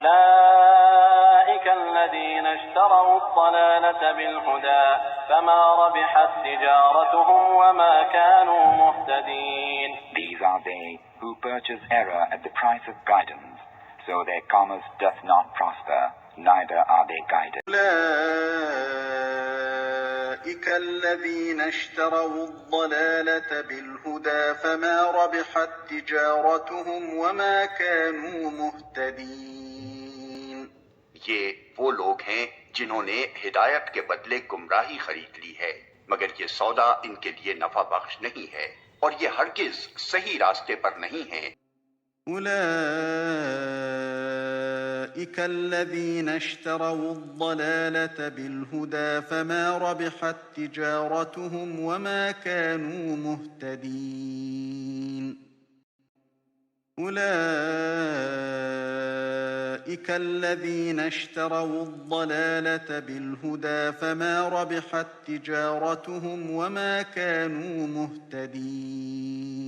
أولئك الذين اشتروا الضلالة بالهدى فما ربحت تجارتهم وما كانوا مهتدين. These are they who purchase error at the price of guidance, so their commerce doth not prosper, neither are they guided. أولئك الذين اشتروا الضلالة بالهدى فما ربحت تجارتهم وما كانوا مهتدين. ये वो लोग हैं जिन्होंने हिदायत के बदले गुमराही खरीद ली है, मगर ये सौदा इनके लिए नफा बख्श नहीं है और ये हरगिज सही रास्ते पर नहीं है. أولئك الذين اشتروا الضلالة بالهدى فما ربحت تجارتهم وما كانوا مهتدين. أولئك الذين اشتروا الضلالة بالهدى فما ربحت تجارتهم وما كانوا مهتدين.